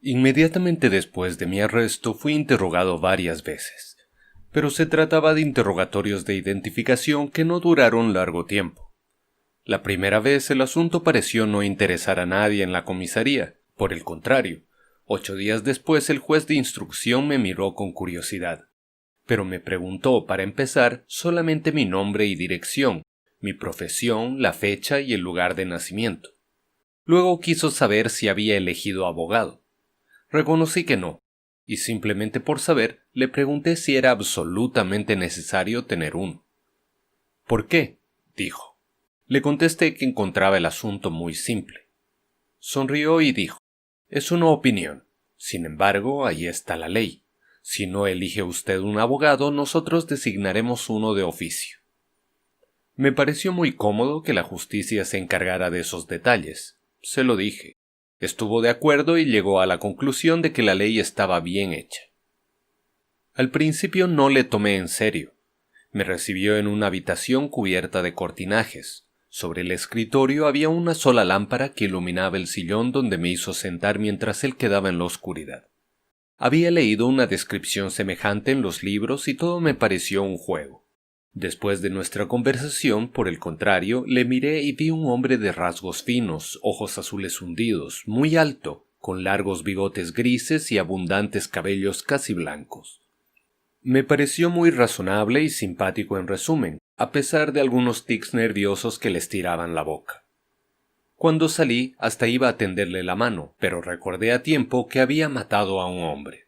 Inmediatamente después de mi arresto fui interrogado varias veces, pero se trataba de interrogatorios de identificación que no duraron largo tiempo. La primera vez el asunto pareció no interesar a nadie en la comisaría. Por el contrario, 8 días después el juez de instrucción me miró con curiosidad, pero me preguntó, para empezar, solamente mi nombre y dirección, mi profesión, la fecha y el lugar de nacimiento. Luego quiso saber si había elegido abogado. Reconocí que no, y simplemente por saber, le pregunté si era absolutamente necesario tener uno. ¿Por qué?, dijo. Le contesté que encontraba el asunto muy simple. Sonrió y dijo: es una opinión. Sin embargo, ahí está la ley. Si no elige usted un abogado, nosotros designaremos uno de oficio. Me pareció muy cómodo que la justicia se encargara de esos detalles. Se lo dije. Estuvo de acuerdo y llegó a la conclusión de que la ley estaba bien hecha. Al principio no le tomé en serio. Me recibió en una habitación cubierta de cortinajes. Sobre el escritorio había una sola lámpara que iluminaba el sillón donde me hizo sentar mientras él quedaba en la oscuridad. Había leído una descripción semejante en los libros y todo me pareció un juego. Después de nuestra conversación, por el contrario, le miré y vi un hombre de rasgos finos, ojos azules hundidos, muy alto, con largos bigotes grises y abundantes cabellos casi blancos. Me pareció muy razonable y simpático en resumen, a pesar de algunos tics nerviosos que le estiraban la boca. Cuando salí, hasta iba a tenderle la mano, pero recordé a tiempo que había matado a un hombre.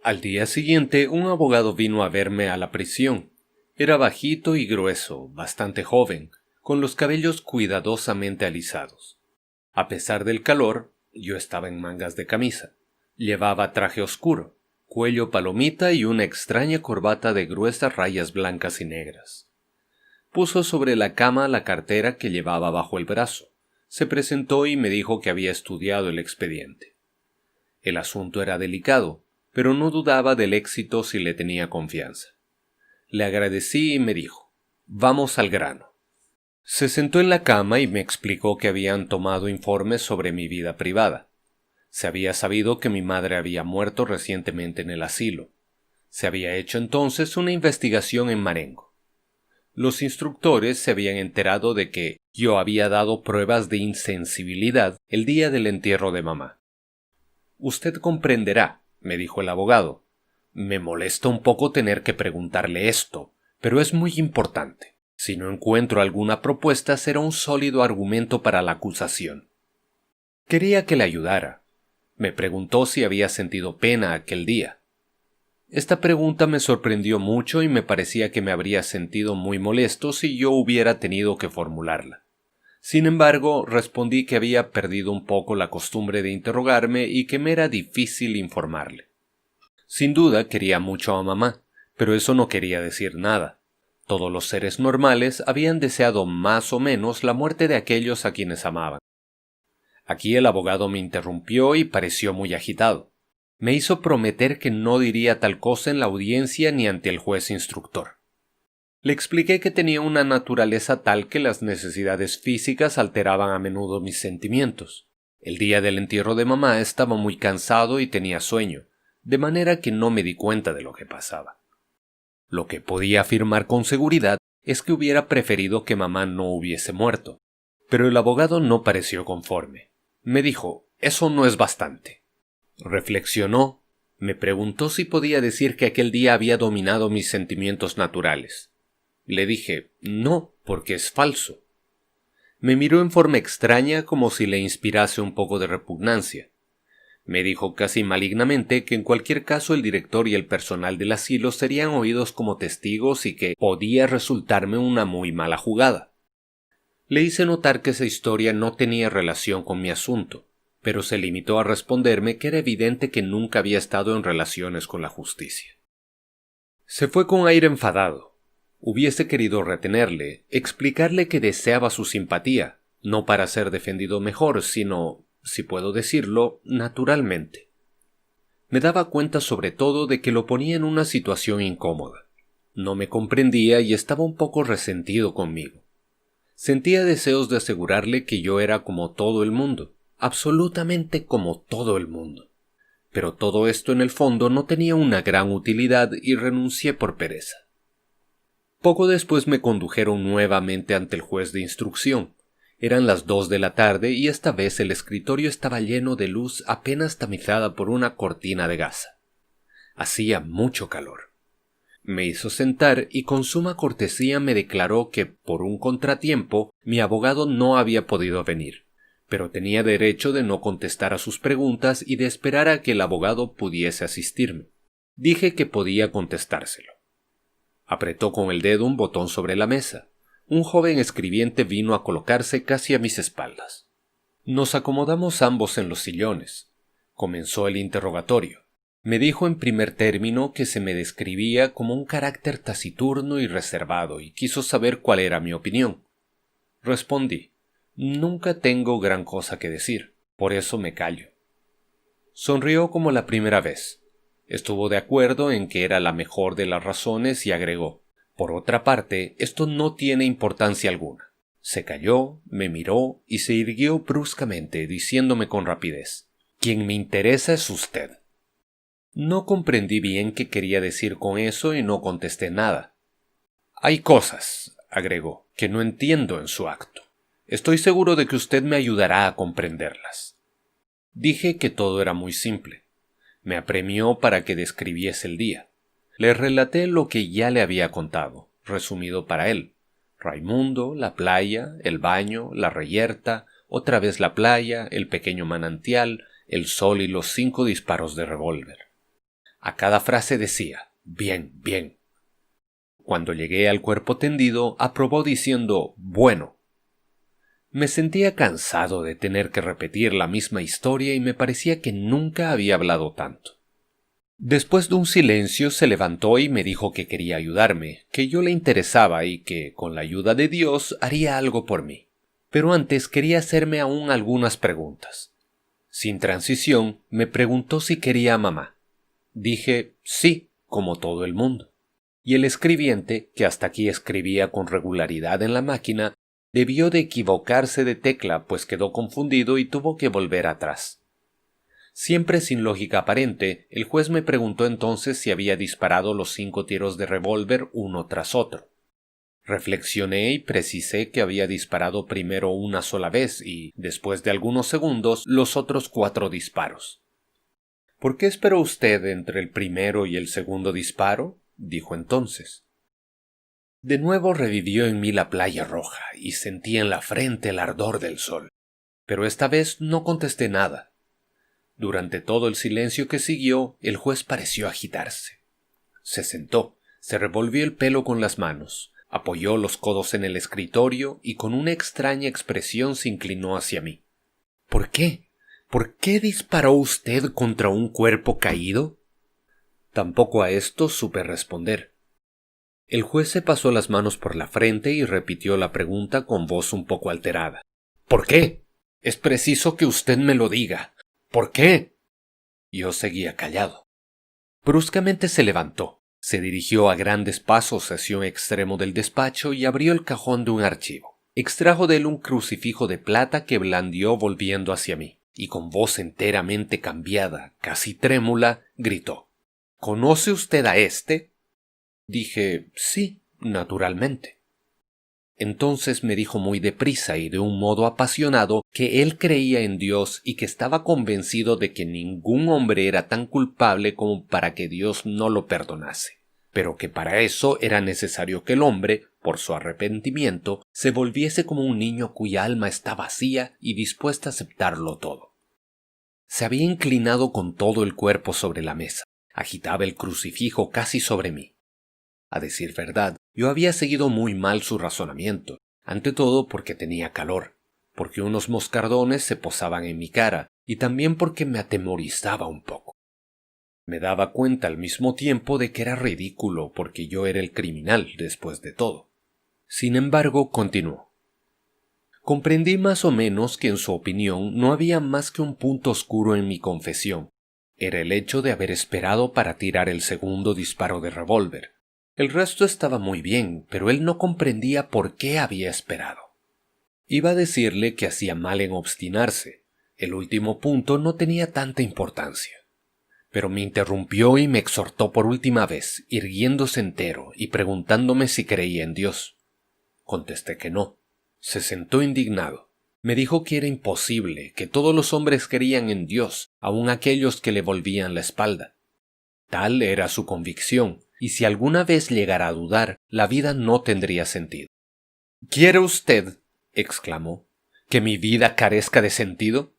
Al día siguiente, un abogado vino a verme a la prisión. Era bajito y grueso, bastante joven, con los cabellos cuidadosamente alisados. A pesar del calor, yo estaba en mangas de camisa. Llevaba traje oscuro, cuello palomita y una extraña corbata de gruesas rayas blancas y negras. Puso sobre la cama la cartera que llevaba bajo el brazo. Se presentó y me dijo que había estudiado el expediente. El asunto era delicado, pero no dudaba del éxito si le tenía confianza. Le agradecí y me dijo: vamos al grano. Se sentó en la cama y me explicó que habían tomado informes sobre mi vida privada. Se había sabido que mi madre había muerto recientemente en el asilo. Se había hecho entonces una investigación en Marengo. Los instructores se habían enterado de que yo había dado pruebas de insensibilidad el día del entierro de mamá. Usted comprenderá, me dijo el abogado. Me molesta un poco tener que preguntarle esto, pero es muy importante. Si no encuentro alguna propuesta, será un sólido argumento para la acusación. Quería que le ayudara. Me preguntó si había sentido pena aquel día. Esta pregunta me sorprendió mucho y me parecía que me habría sentido muy molesto si yo hubiera tenido que formularla. Sin embargo, respondí que había perdido un poco la costumbre de interrogarme y que me era difícil informarle. Sin duda quería mucho a mamá, pero eso no quería decir nada. Todos los seres normales habían deseado más o menos la muerte de aquellos a quienes amaban. Aquí el abogado me interrumpió y pareció muy agitado. Me hizo prometer que no diría tal cosa en la audiencia ni ante el juez instructor. Le expliqué que tenía una naturaleza tal que las necesidades físicas alteraban a menudo mis sentimientos. El día del entierro de mamá estaba muy cansado y tenía sueño, de manera que no me di cuenta de lo que pasaba. Lo que podía afirmar con seguridad es que hubiera preferido que mamá no hubiese muerto. Pero el abogado no pareció conforme. Me dijo: eso no es bastante. Reflexionó. Me preguntó si podía decir que aquel día había dominado mis sentimientos naturales. Le dije: no, porque es falso. Me miró en forma extraña, como si le inspirase un poco de repugnancia. Me dijo casi malignamente que en cualquier caso el director y el personal del asilo serían oídos como testigos y que podía resultarme una muy mala jugada. Le hice notar que esa historia no tenía relación con mi asunto, pero se limitó a responderme que era evidente que nunca había estado en relaciones con la justicia. Se fue con aire enfadado. Hubiese querido retenerle, explicarle que deseaba su simpatía, no para ser defendido mejor, sino, si puedo decirlo, naturalmente. Me daba cuenta sobre todo de que lo ponía en una situación incómoda. No me comprendía y estaba un poco resentido conmigo. Sentía deseos de asegurarle que yo era como todo el mundo, absolutamente como todo el mundo. Pero todo esto en el fondo no tenía una gran utilidad y renuncié por pereza. Poco después me condujeron nuevamente ante el juez de instrucción. Eran las 2 de la tarde y esta vez el escritorio estaba lleno de luz apenas tamizada por una cortina de gasa. Hacía mucho calor. Me hizo sentar y con suma cortesía me declaró que, por un contratiempo, mi abogado no había podido venir, pero tenía derecho de no contestar a sus preguntas y de esperar a que el abogado pudiese asistirme. Dije que podía contestárselo. Apretó con el dedo un botón sobre la mesa. Un joven escribiente vino a colocarse casi a mis espaldas. Nos acomodamos ambos en los sillones. Comenzó el interrogatorio. Me dijo en primer término que se me describía como un carácter taciturno y reservado y quiso saber cuál era mi opinión. Respondí: nunca tengo gran cosa que decir, por eso me callo. Sonrió como la primera vez. Estuvo de acuerdo en que era la mejor de las razones y agregó: por otra parte, esto no tiene importancia alguna. Se calló, me miró y se irguió bruscamente, diciéndome con rapidez: quien me interesa es usted. No comprendí bien qué quería decir con eso y no contesté nada. Hay cosas, agregó, que no entiendo en su acto. Estoy seguro de que usted me ayudará a comprenderlas. Dije que todo era muy simple. Me apremió para que describiese el día. Le relaté lo que ya le había contado, resumido para él: Raimundo, la playa, el baño, la reyerta, otra vez la playa, el pequeño manantial, el sol y los 5 disparos de revólver. A cada frase decía: bien, bien. Cuando llegué al cuerpo tendido, aprobó diciendo: bueno. Me sentía cansado de tener que repetir la misma historia y me parecía que nunca había hablado tanto. Después de un silencio se levantó y me dijo que quería ayudarme, que yo le interesaba y que, con la ayuda de Dios, haría algo por mí. Pero antes quería hacerme aún algunas preguntas. Sin transición, me preguntó si quería a mamá. Dije sí, como todo el mundo. Y el escribiente, que hasta aquí escribía con regularidad en la máquina, debió de equivocarse de tecla, pues quedó confundido y tuvo que volver atrás. Siempre sin lógica aparente, el juez me preguntó entonces si había disparado los 5 tiros de revólver uno tras otro. Reflexioné y precisé que había disparado primero una sola vez y, después de algunos segundos, los otros 4 disparos. ¿Por qué esperó usted entre el primero y el segundo disparo?, dijo entonces. De nuevo revivió en mí la playa roja y sentí en la frente el ardor del sol. Pero esta vez no contesté nada. Durante todo el silencio que siguió, el juez pareció agitarse. Se sentó, se revolvió el pelo con las manos, apoyó los codos en el escritorio y con una extraña expresión se inclinó hacia mí. ¿Por qué? ¿Por qué disparó usted contra un cuerpo caído? Tampoco a esto supe responder. El juez se pasó las manos por la frente y repitió la pregunta con voz un poco alterada. ¿Por qué? Es preciso que usted me lo diga. ¿Por qué? Yo seguía callado. Bruscamente se levantó, se dirigió a grandes pasos hacia un extremo del despacho y abrió el cajón de un archivo. Extrajo de él un crucifijo de plata que blandió volviendo hacia mí, y con voz enteramente cambiada, casi trémula, gritó: ¿Conoce usted a este? Dije: sí, naturalmente. Entonces me dijo muy deprisa y de un modo apasionado que él creía en Dios y que estaba convencido de que ningún hombre era tan culpable como para que Dios no lo perdonase, pero que para eso era necesario que el hombre, por su arrepentimiento, se volviese como un niño cuya alma está vacía y dispuesta a aceptarlo todo. Se había inclinado con todo el cuerpo sobre la mesa, agitaba el crucifijo casi sobre mí. A decir verdad, yo había seguido muy mal su razonamiento, ante todo porque tenía calor, porque unos moscardones se posaban en mi cara y también porque me atemorizaba un poco. Me daba cuenta al mismo tiempo de que era ridículo porque yo era el criminal después de todo. Sin embargo, continuó. Comprendí más o menos que en su opinión no había más que un punto oscuro en mi confesión. Era el hecho de haber esperado para tirar el segundo disparo de revólver. El resto estaba muy bien, pero él no comprendía por qué había esperado. Iba a decirle que hacía mal en obstinarse, El último punto no tenía tanta importancia, pero me interrumpió y me exhortó por última vez, irguiéndose entero y preguntándome si creía en Dios. Contesté que no. Se sentó indignado. Me dijo que era imposible, que todos los hombres creían en Dios, aun aquellos que le volvían la espalda. Tal era su convicción, y si alguna vez llegara a dudar, la vida no tendría sentido. ¿Quiere usted, exclamó, que mi vida carezca de sentido?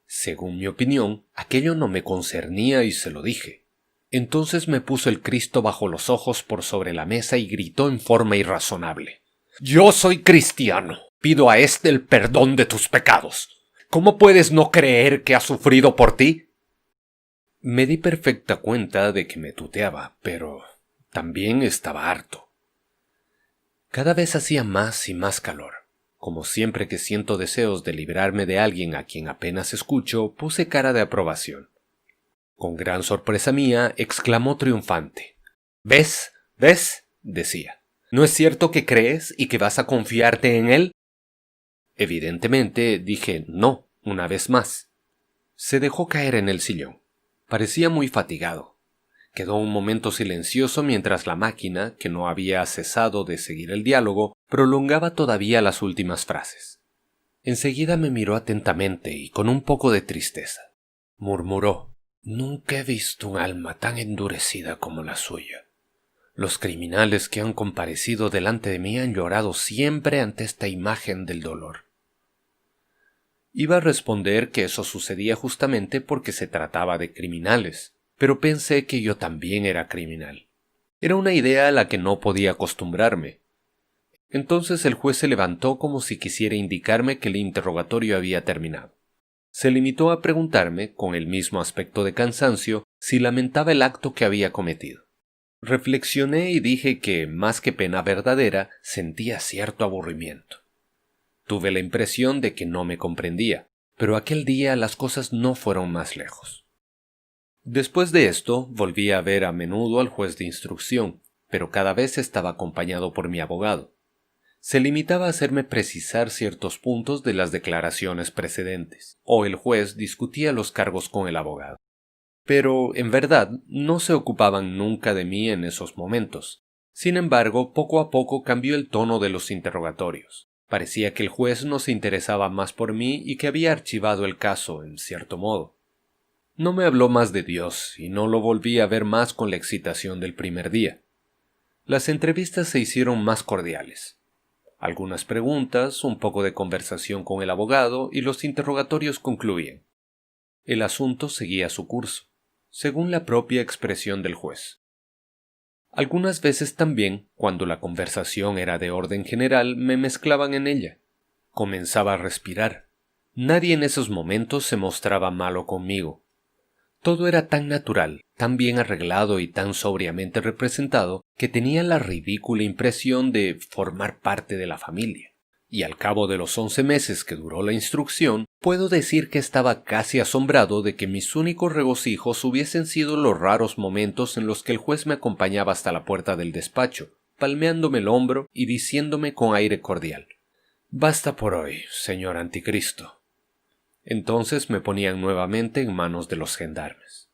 Según mi opinión, aquello no me concernía y se lo dije. Entonces me puso el Cristo bajo los ojos por sobre la mesa y gritó en forma irrazonable: «Yo soy cristiano. Pido a éste el perdón de tus pecados. ¿Cómo puedes no creer que ha sufrido por ti?» Me di perfecta cuenta de que me tuteaba, pero también estaba harto. Cada vez hacía más y más calor. Como siempre que siento deseos de librarme de alguien a quien apenas escucho, puse cara de aprobación. Con gran sorpresa mía, exclamó triunfante: «¿Ves? ¿Ves?», decía. «¿No es cierto que crees y que vas a confiarte en él?». Evidentemente dije no, una vez más. Se dejó caer en el sillón. Parecía muy fatigado. Quedó un momento silencioso mientras la máquina, que no había cesado de seguir el diálogo, prolongaba todavía las últimas frases. Enseguida me miró atentamente y con un poco de tristeza. Murmuró: «Nunca he visto un alma tan endurecida como la suya. Los criminales que han comparecido delante de mí han llorado siempre ante esta imagen del dolor». Iba a responder que eso sucedía justamente porque se trataba de criminales, pero pensé que yo también era criminal. Era una idea a la que no podía acostumbrarme. Entonces el juez se levantó como si quisiera indicarme que el interrogatorio había terminado. Se limitó a preguntarme, con el mismo aspecto de cansancio, si lamentaba el acto que había cometido. Reflexioné y dije que, más que pena verdadera, sentía cierto aburrimiento. Tuve la impresión de que no me comprendía, pero aquel día las cosas no fueron más lejos. Después de esto, volví a ver a menudo al juez de instrucción, pero cada vez estaba acompañado por mi abogado. Se limitaba a hacerme precisar ciertos puntos de las declaraciones precedentes, o el juez discutía los cargos con el abogado. Pero, en verdad, no se ocupaban nunca de mí en esos momentos. Sin embargo, poco a poco cambió el tono de los interrogatorios. Parecía que el juez no se interesaba más por mí y que había archivado el caso, en cierto modo. No me habló más de Dios y no lo volví a ver más con la excitación del primer día. Las entrevistas se hicieron más cordiales. Algunas preguntas, un poco de conversación con el abogado y los interrogatorios concluían. El asunto seguía su curso, según la propia expresión del juez. Algunas veces también, cuando la conversación era de orden general, me mezclaban en ella. Comenzaba a respirar. Nadie en esos momentos se mostraba malo conmigo. Todo era tan natural, tan bien arreglado y tan sobriamente representado que tenía la ridícula impresión de formar parte de la familia. Y al cabo de los 11 meses que duró la instrucción, puedo decir que estaba casi asombrado de que mis únicos regocijos hubiesen sido los raros momentos en los que el juez me acompañaba hasta la puerta del despacho, palmeándome el hombro y diciéndome con aire cordial: «Basta por hoy, señor Anticristo». Entonces me ponían nuevamente en manos de los gendarmes.